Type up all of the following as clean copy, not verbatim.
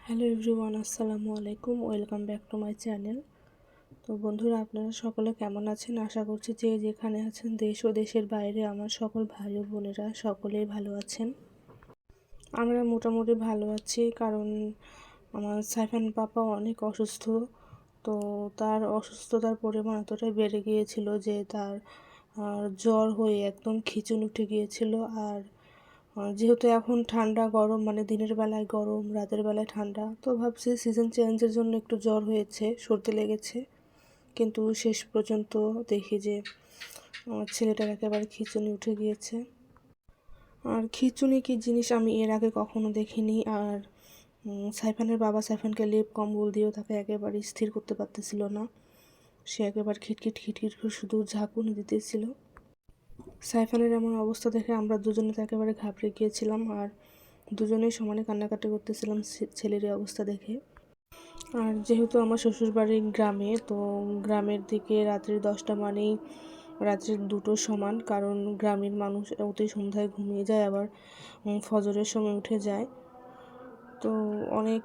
Hello everyone, আসসালামু আলাইকুম। Welcome back to my channel. তো বন্ধুরা, আপনারা সকলে কেমন আছেন? আশা করছি যে যেখানে আছেন দেশ ও দেশের বাইরে আমার সকল ভাই ও বোনেরা সকলেই ভালো আছেন। আমরা মোটামুটি ভালো আছি, কারণ আমার সাইফান পাপা অনেক অসুস্থ। তো তার অসুস্থতার পরিমাণ এতটাই বেড়ে গিয়েছিল যে তার জ্বর হয়ে একদম খিঁচুনি উঠে গিয়েছিল। আর যেহেতু এখন ঠান্ডা গরম, মানে দিনের বেলায় গরম, রাতের বেলায় ঠান্ডা, তো ভাবছি সিজন চেঞ্জের জন্য একটু জ্বর হয়েছে, সর্দি লেগেছে। কিন্তু শেষ পর্যন্ত দেখি যে আমার ছেলেটার একেবারে খিঁচুনি উঠে গিয়েছে। আর খিঁচুনি কী জিনিস আমি এর আগে কখনো দেখিনি। আর সাইফানের বাবা সাইফানকে লেপ কম্বল দিয়েও তাকে একেবারে স্থির করতে পারতেছিল না। সে একেবারে খিটখিট খিটখিট করে শুধু ঝাঁকুনি দিতেছিল। সাইফানের এমন অবস্থা দেখে আমরা দুজনে তো একেবারে ঘাবড়ে গিয়েছিলাম, আর দুজনেই সমানে কান্নাকাটি করতেছিলাম ছেলের এই অবস্থা দেখে। আর যেহেতু আমার শ্বশুরবাড়ি গ্রামে, তো গ্রামের দিকে রাত্রি 10টা মানেই রাত্রি 2টো সমান, কারণ গ্রামের মানুষ অতি সন্ধ্যায় ঘুমিয়ে যায়, আবার ফজরের সময় উঠে যায়। তো অনেক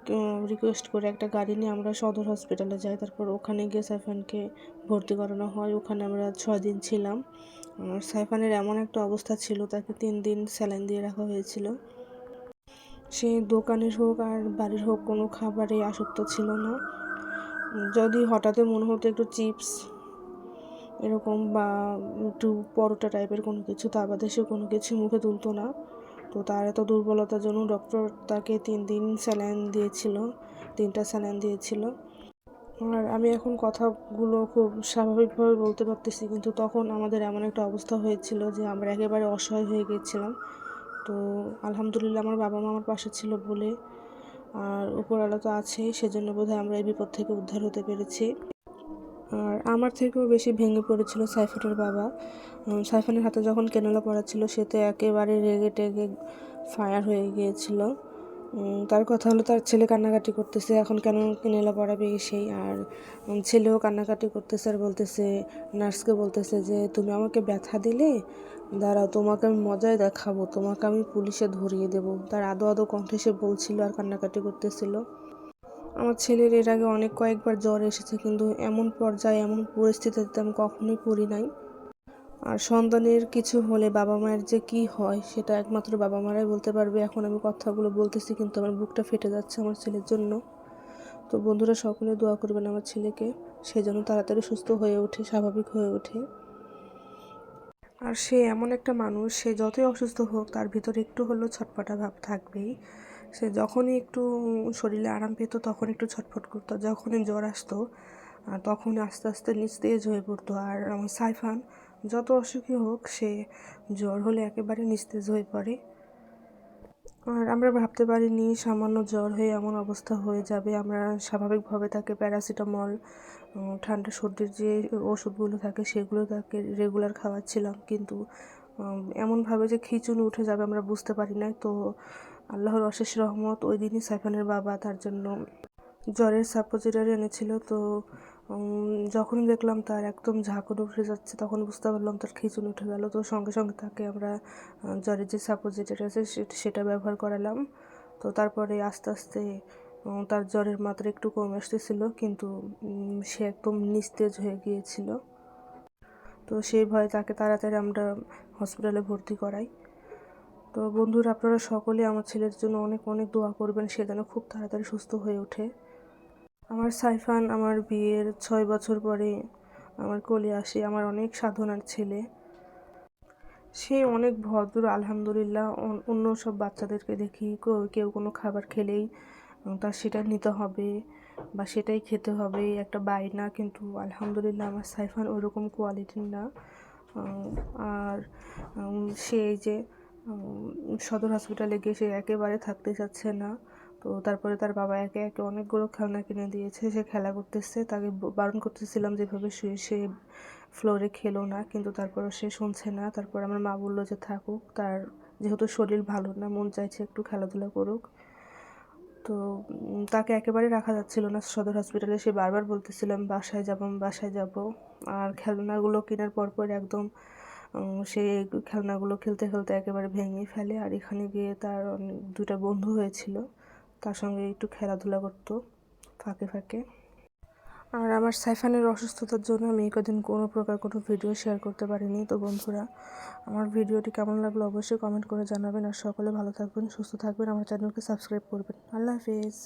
রিকোয়েস্ট করে একটা গাড়ি নিয়ে আমরা সদর হসপিটালে যাই। তারপর ওখানে গিয়ে সাইফানকে ভর্তি করানো হয়। ওখানে আমরা 6 দিন ছিলাম। আর সাইফানের এমন একটা অবস্থা ছিল, তাকে 3 দিন স্যালাইন দিয়ে রাখা হয়েছিল। সে দোকানের হোক আর বাড়ির হোক কোনো খাবারে আসক্ত ছিল না। যদি হঠাৎ মনে হতো একটু চিপস এরকম বা একটু পরোটা টাইপের কোনো কিছু, তা বাদে সে কোনো কিছু মুখে তুলতো না। তো তার এত দুর্বলতার জন্য ডক্টর তাকে 3 দিন স্যালাইন দিয়েছিল, 3টা স্যালাইন দিয়েছিল। আর আমি এখন কথাগুলো খুব স্বাভাবিকভাবে বলতে পারতেছি, কিন্তু তখন আমাদের এমন একটা অবস্থা হয়েছিল যে আমরা একেবারে অসহায় হয়ে গিয়েছিলাম। তো আলহামদুলিল্লাহ আমার বাবা মা আমার পাশে ছিল বলে, আর উপরওয়ালা তো আছেই, সেজন্য বোধহয় আমরা এই বিপদ থেকে উদ্ধার হতে পেরেছি। আর আমার থেকেও বেশি ভেঙে পড়েছিল সাইফানের বাবা। সাইফানের হাতে যখন ক্যানোলা পড়া ছিল, সে তো একেবারে রেগে টেগে ফায়ার হয়ে গিয়েছিল। তার কথা হলো তার ছেলে কান্নাকাটি করতেছে, এখন কেন ক্যানোলা পড়াবে সেই। আর ছেলেও কান্নাকাটি করতেছে আর বলতেছে, নার্সকে বলতেছে যে তুমি আমাকে ব্যথা দিলে, দাঁড়াও তোমাকে আমি মজায় দেখাবো, তোমাকে আমি পুলিশে ধরিয়ে দেবো। তার আদো আদো কণ্ঠে সে বলছিল আর কান্নাকাটি করতেছিল। আমার ছেলের এর আগে কয়েকবার জ্বর এসেছে, কিন্তু এমন পর্যায়ে এমন পরিস্থিতিতে আমি কখনোই পড়ি নাই। আর সন্তানের কিছু হলে বাবা মায়ের যে কি হয় সেটা একমাত্র বাবা মারাই বলতে পারবে। এখন আমি কথাগুলো বলতেছি কিন্তু আমার বুকটা ফেটে যাচ্ছে আমার ছেলের জন্য। তো বন্ধুরা, সকলে দোয়া করবেন আমার ছেলেকে, সে যেন তাড়াতাড়ি সুস্থ হয়ে ওঠে, স্বাভাবিক হয়ে ওঠে। আর সে এমন একটা মানুষ, সে যতই অসুস্থ হোক তার ভিতরে একটু হলেও ছটফটা ভাব থাকবেই। সে যখনই একটু শরীরে আরাম পেত তখন একটু ছটফট করতো, যখনই জ্বর আসতো তখন আস্তে আস্তে নিস্তেজ হয়ে পড়তো। আর আমার সাইফান যত অসুখী হোক, সে জ্বর হলে একেবারে নিস্তেজ হয়ে পড়ে। আর আমরা ভাবতে পারিনি সামান্য জ্বর হয়ে এমন অবস্থা হয়ে যাবে। আমরা স্বাভাবিকভাবে তাকে প্যারাসিটামল, ঠান্ডা সর্দির যে ওষুধগুলো থাকে সেগুলো তাকে রেগুলার খাওয়াচ্ছিলাম, কিন্তু এমনভাবে যে খিঁচুনি উঠে যাবে আমরা বুঝতে পারি না। তো আল্লাহর অশেষ রহমত, ওই দিনই সাইফানের বাবা তার জন্য জ্বরের সাপোজিটরি এনেছিল। তো যখন দেখলাম তার একদম ঝাঁকুনি উঠে যাচ্ছে, তখন বুঝতে পারলাম তার খিঁচুনি উঠে গেল। তো সঙ্গে সঙ্গে তাকে আমরা জ্বরের যে সাপোজিটরি আছে সেটা ব্যবহার করালাম। তো তারপরে আস্তে আস্তে তার জ্বরের মাত্রা একটু কমে আসতেছিল, কিন্তু সে একদম নিস্তেজ হয়ে গিয়েছিল। তো সেই ভয়ে তাকে তাড়াতাড়ি আমরা হসপিটালে ভর্তি করাই। তো বন্ধুরা, আপনারা সকলে আমার ছেলের জন্য অনেক অনেক দোয়া করবেন, সে যেন খুব তাড়াতাড়ি সুস্থ হয়ে ওঠে। আমার সাইফান আমার বিয়ের 6 বছর পরে আমার কোলে আসে, আমার অনেক সাধনার ছেলে। সে অনেক ভদ্র আলহামদুলিল্লাহ। অন্য সব বাচ্চাদেরকে দেখি কেউ কোনো খাবার খেলেই তার সেটা নিতে হবে বা সেটাই খেতে হবে, একটা বায়না। কিন্তু আলহামদুলিল্লাহ আমার সাইফান ওইরকম কোয়ালিটির না। আর সে এই যে সদর হসপিটালে গিয়ে সে একেবারে থাকতে চাচ্ছে না। তো তারপরে তার বাবা একে একে অনেকগুলো খেলনা কিনে দিয়েছে, সে খেলা করতেছে। তাকে বারণ করতেছিলাম যেভাবে শুয়ে সে ফ্লোরে খেলো না, কিন্তু তারপরও সে শুনছে না। তারপর আমার মা বললো যে থাকুক, তার যেহেতু শরীর ভালো না, মন চাইছে একটু খেলাধুলা করুক। তো তাকে একেবারে রাখা যাচ্ছিল না সদর হসপিটালে। সে বারবার বলতেছিল আমি বাসায় যাবো, আমি বাসায় যাবো। আর খেলনাগুলো কেনার পর একদম সে খেলনাগুলো খেলতে খেলতে একেবারে ভেঙেই ফেলে। আর এখানে গিয়ে তার 2টা বন্ধু হয়েছিল, তার সঙ্গে একটু খেলাধুলা করতো ফাঁকে ফাঁকে। আর আমার সাইফানের অসুস্থতার জন্য আমি এই কদিন কোনো প্রকার কোনো ভিডিও শেয়ার করতে পারিনি। তো বন্ধুরা, আমার ভিডিওটি কেমন লাগলো অবশ্যই কমেন্ট করে জানাবেন। আর সকলে ভালো থাকবেন, সুস্থ থাকবেন, আমার চ্যানেলকে সাবস্ক্রাইব করবেন। আল্লাহ হাফেজ।